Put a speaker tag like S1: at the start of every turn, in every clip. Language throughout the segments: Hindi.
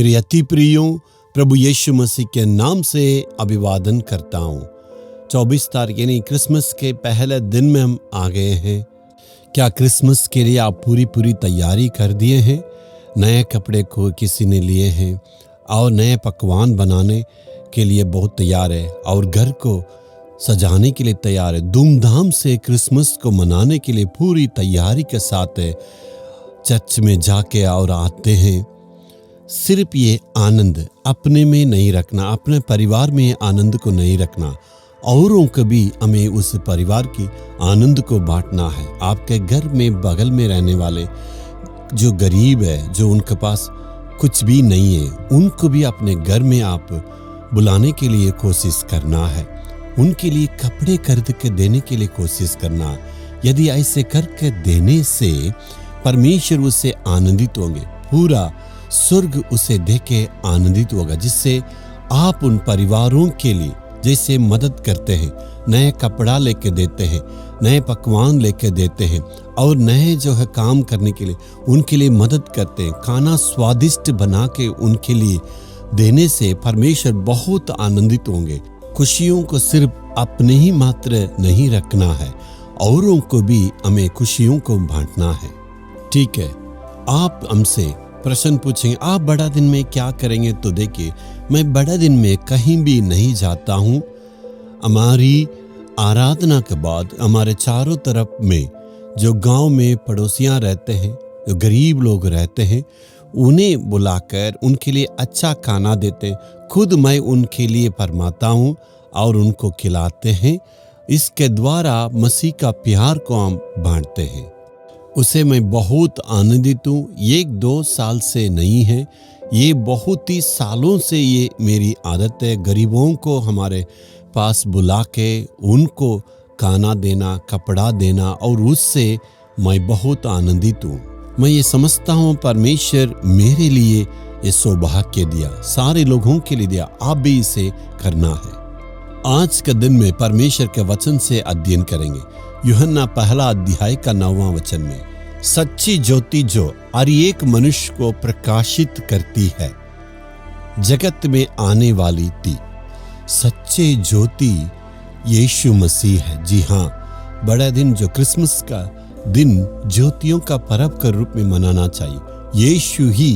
S1: मेरे अति प्रियो प्रभु यीशु मसीह के नाम से अभिवादन करता हूँ। 24 तारीख यानी क्रिसमस के पहले दिन में हम आ गए हैं। क्या क्रिसमस के लिए आप पूरी तैयारी कर दिए हैं? नए कपड़े को किसी ने लिए हैं और नए पकवान बनाने के लिए बहुत तैयार है और घर को सजाने के लिए तैयार है। धूमधाम से क्रिसमस को मनाने के लिए पूरी तैयारी के साथ है। चर्च में जाके और आते हैं। सिर्फ ये आनंद अपने में नहीं रखना, अपने परिवार में आनंद को नहीं रखना, औरों को भी हमें उस परिवार की आनंद को बांटना है। आपके घर में बगल में रहने वाले जो गरीब है, जो उनके पास कुछ भी नहीं है, उनको भी अपने घर में आप बुलाने के लिए कोशिश करना है। उनके लिए कपड़े खरीद के देने के लिए कोशिश करना। यदि ऐसे करके देने से परमेश्वर उससे आनंदित होंगे, पूरा स्वर्ग उसे देख के आनंदित होगा, जिससे आप उन परिवारों के लिए जैसे मदद करते हैं, नए कपड़ा लेके देते हैं, नए पकवान लेके देते हैं और नए जो है काम करने के लिए उनके लिए मदद करते हैं, खाना स्वादिष्ट बना के उनके लिए देने से परमेश्वर बहुत आनंदित होंगे। खुशियों को सिर्फ अपने ही मात्र नहीं रखना है, औरों को भी हमें खुशियों को बांटना है। ठीक है, आप हमसे प्रश्न पूछेंगे आप बड़ा दिन में क्या करेंगे? तो देखिए, मैं बड़ा दिन में कहीं भी नहीं जाता हूँ। हमारी आराधना के बाद हमारे चारों तरफ में जो गांव में पड़ोसियां रहते हैं, जो गरीब लोग रहते हैं, उन्हें बुलाकर उनके लिए अच्छा खाना देते हैं। खुद मैं उनके लिए फरमाता हूँ और उनको खिलाते हैं। इसके द्वारा मसीह का प्यार को हम बांटते हैं। उसे मैं बहुत आनंदित हूँ। 1-2 साल से नहीं है, ये बहुत ही सालों से ये मेरी आदत है। गरीबों को हमारे पास बुला के उनको खाना देना, कपड़ा देना, और उससे मैं बहुत आनंदित हूँ। मैं ये समझता हूँ परमेश्वर मेरे लिए ये सौभाग्य दिया, सारे लोगों के लिए दिया। आप भी इसे करना है। आज के दिन में परमेश्वर के वचन से अध्ययन करेंगे। यूहन्ना पहला अध्याय का 9वां वचन में, सच्ची ज्योति जो हर एक मनुष्य को प्रकाशित करती है, जगत में आने वाली थी। सच्चे ज्योति यीशु मसीह है। जी हाँ, बड़ा दिन जो क्रिसमस का दिन ज्योतियों का पर्व के रूप में मनाना चाहिए। यीशु ही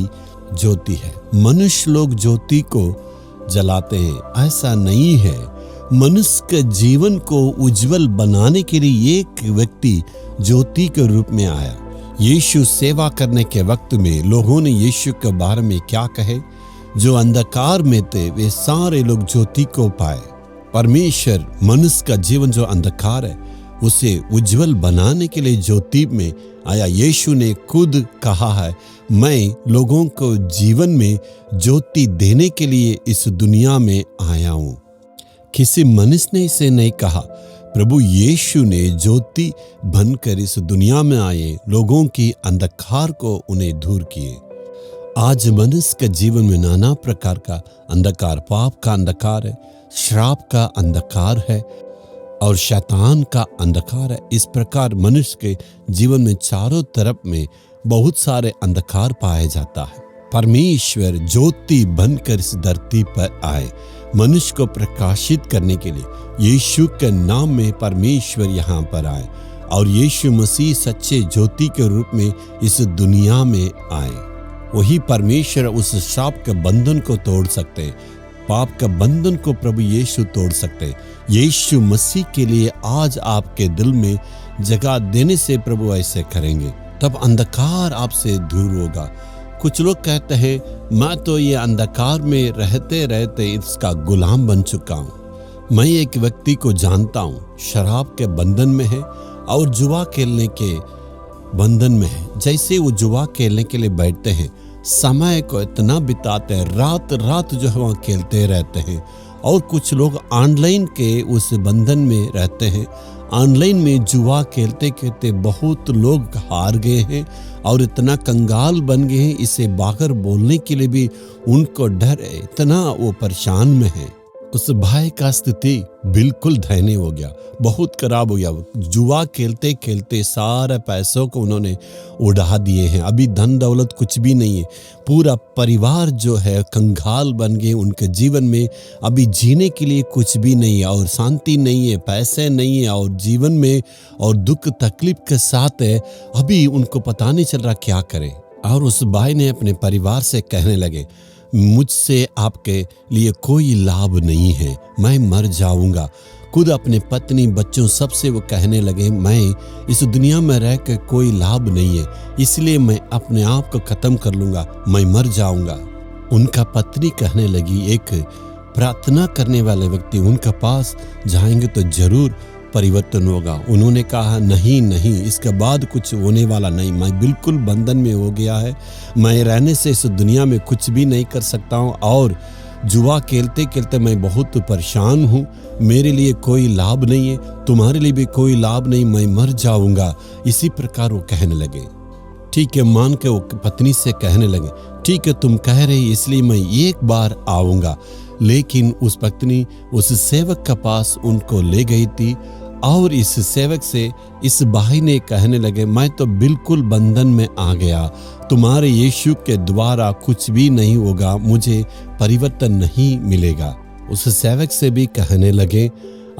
S1: ज्योति है। मनुष्य लोग ज्योति को जलाते हैं, ऐसा नहीं है। मनुष्य के जीवन को उज्जवल बनाने के लिए एक व्यक्ति ज्योति के रूप में आया। यीशु सेवा करने के वक्त में लोगों ने यीशु के बारे में क्या कहे? जो अंधकार में थे वे सारे लोग ज्योति को पाए। परमेश्वर मनुष्य का जीवन जो अंधकार है उसे उज्जवल बनाने के लिए ज्योति में आया। यीशु ने खुद कहा है, मैं लोगों को जीवन में ज्योति देने के लिए इस दुनिया में आया हूँ। किसी मनुष्य ने इसे नहीं कहा। प्रभु यीशु ने ज्योति बनकर इस दुनिया में आए, लोगों की अंधकार को उन्हें दूर किए। आज मनुष्य के जीवन में नाना प्रकार का अंधकार, पाप का अंधकार है, श्राप का अंधकार है और शैतान का अंधकार है। इस प्रकार मनुष्य के जीवन में चारों तरफ में बहुत सारे अंधकार पाया जाता है। परमेश्वर ज्योति बनकर इस धरती पर आए, मनुष्य को प्रकाशित करने के लिए। यीशु के नाम में परमेश्वर यहाँ पर आए और यीशु मसीह सच्चे ज्योति के रूप में इस दुनिया में आए। वही परमेश्वर उस श्राप के बंधन को तोड़ सकते हैं, पाप का बंधन को प्रभु यीशु तोड़ सकते हैं। यीशु मसीह के लिए आज आपके दिल में जगह देने से प्रभु ऐसे करेंगे, तब अंधकार आपसे दूर होगा। कुछ लोग कहते हैं, मैं तो ये अंधकार में रहते रहते इसका गुलाम बन चुका हूँ। मैं एक व्यक्ति को जानता हूँ, शराब के बंधन में है और जुआ खेलने के बंधन में है। जैसे वो जुआ खेलने के लिए बैठते हैं, समय को इतना बिताते हैं, रात रात जो है वहाँ खेलते रहते हैं। और कुछ लोग ऑनलाइन के उस बंधन में रहते हैं। ऑनलाइन में जुआ खेलते खेलते बहुत लोग हार गए हैं और इतना कंगाल बन गए हैं, इसे बाहर बोलने के लिए भी उनको डर है, इतना वो परेशान में है। उस भाई का स्थिति बिल्कुल दयनीय हो गया, बहुत खराब हो गया। जुआ खेलते खेलते सारे पैसों को उन्होंने उड़ा दिए हैं। अभी धन दौलत कुछ भी नहीं है। पूरा परिवार जो है कंगाल बन गए। उनके जीवन में अभी जीने के लिए कुछ भी नहीं है और शांति नहीं है, पैसे नहीं है और जीवन में और दुख तकलीफ के साथ है। अभी उनको पता नहीं चल रहा क्या करें। और उस भाई ने अपने परिवार से कहने लगे, मुझसे आपके लिए कोई लाभ नहीं है, मैं मर जाऊंगा। खुद अपने पत्नी बच्चों सबसे वो कहने लगे, मैं इस दुनिया में रह के कोई लाभ नहीं है, इसलिए मैं अपने आप को खत्म कर लूंगा, मैं मर जाऊंगा। उनका पत्नी कहने लगी, एक प्रार्थना करने वाले व्यक्ति उनके पास जाएंगे तो जरूर परिवर्तन होगा। उन्होंने कहा, नहीं नहीं, इसके बाद कुछ होने वाला नहीं, मैं बिल्कुल बंधन में हो गया है। मैं रहने से इस दुनिया में कुछ भी नहीं कर सकता हूँ और जुआ खेलते खेलते मैं बहुत परेशान हूँ। मेरे लिए कोई लाभ नहीं है, तुम्हारे लिए भी कोई लाभ नहीं, मैं मर जाऊंगा। इसी प्रकार वो कहने लगे। ठीक है मान के वो पत्नी से कहने लगे, ठीक है तुम कह रहे इसलिए मैं एक बार आऊंगा। लेकिन उस पत्नी उस सेवक के पास उनको ले गई थी और इस सेवक से इस भाई ने कहने लगे, मैं तो बिल्कुल बंधन में आ गया, तुम्हारे यीशु के द्वारा कुछ भी नहीं होगा, मुझे परिवर्तन नहीं मिलेगा। उस सेवक से भी कहने लगे,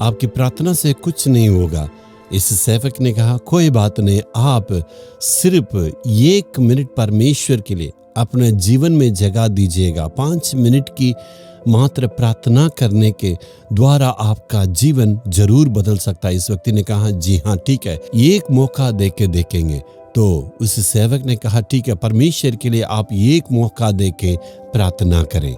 S1: आपकी प्रार्थना से कुछ नहीं होगा। इस सेवक ने कहा, कोई बात नहीं, आप सिर्फ 1 मिनट परमेश्वर के लिए अपने जीवन में जगह दीजिएगा। 5 मिनट की मात्र प्रार्थना करने के द्वारा आपका जीवन जरूर बदल सकता है। इस व्यक्ति ने कहा, जी हाँ ठीक है, एक मौका दे के देखेंगे। तो उस सेवक ने कहा, ठीक है, परमेश्वर के लिए आप एक मौका दे के प्रार्थना करें।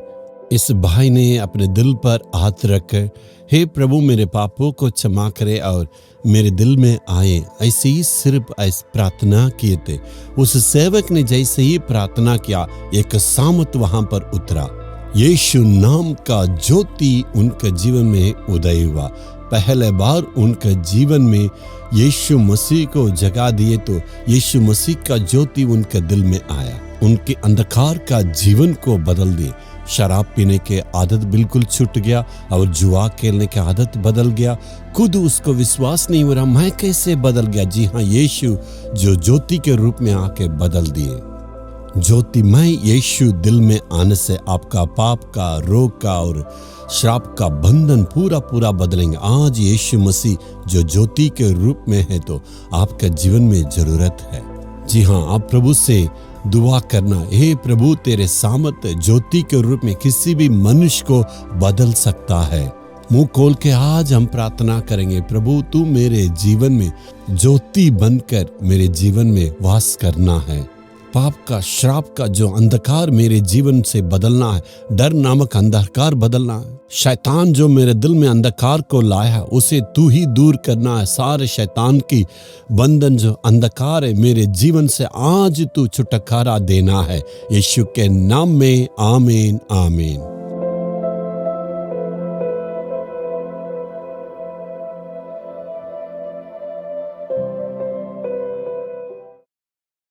S1: इस भाई ने अपने दिल पर हाथ रखकर, हे प्रभु मेरे पापों को क्षमा करे और मेरे दिल में आए, ऐसे ही सिर्फ ऐसे प्रार्थना किए थे। उस सेवक ने जैसे ही प्रार्थना किया, एक सामत वहां पर उतरा। यीशु नाम का ज्योति उनके जीवन में उदय हुआ। पहले बार उनके जीवन में यीशु मसीह को जगा दिए तो यीशु मसीह का ज्योति उनके दिल में आया, उनके अंधकार का जीवन को बदल दिए। शराब पीने के आदत बिल्कुल छूट गया और जुआ खेलने की आदत बदल गया। खुद उसको विश्वास नहीं हो रहा, मैं कैसे बदल गया। जी हाँ, यीशु जो ज्योति के रूप में आके बदल दिए। ज्योतिमय यीशु दिल में आने से आपका पाप का, रोग का और श्राप का बंधन पूरा बदलेंगे। आज यीशु मसीह जो ज्योति के रूप में है तो आपका जीवन में जरूरत है। जी हाँ, आप प्रभु से दुआ करना, हे प्रभु तेरे सामर्थ ज्योति के रूप में किसी भी मनुष्य को बदल सकता है। मुंह खोल के आज हम प्रार्थना करेंगे, प्रभु तू मेरे जीवन में ज्योति बनकर मेरे जीवन में वास करना है। पाप का, श्राप का जो अंधकार मेरे जीवन से बदलना है, डर नामक अंधकार बदलना है। शैतान जो मेरे दिल में अंधकार को लाया उसे तू ही दूर करना है। सारे शैतान की बंधन जो अंधकार है मेरे जीवन से आज तू छुटकारा देना है। यीशु के नाम में आमीन आमीन।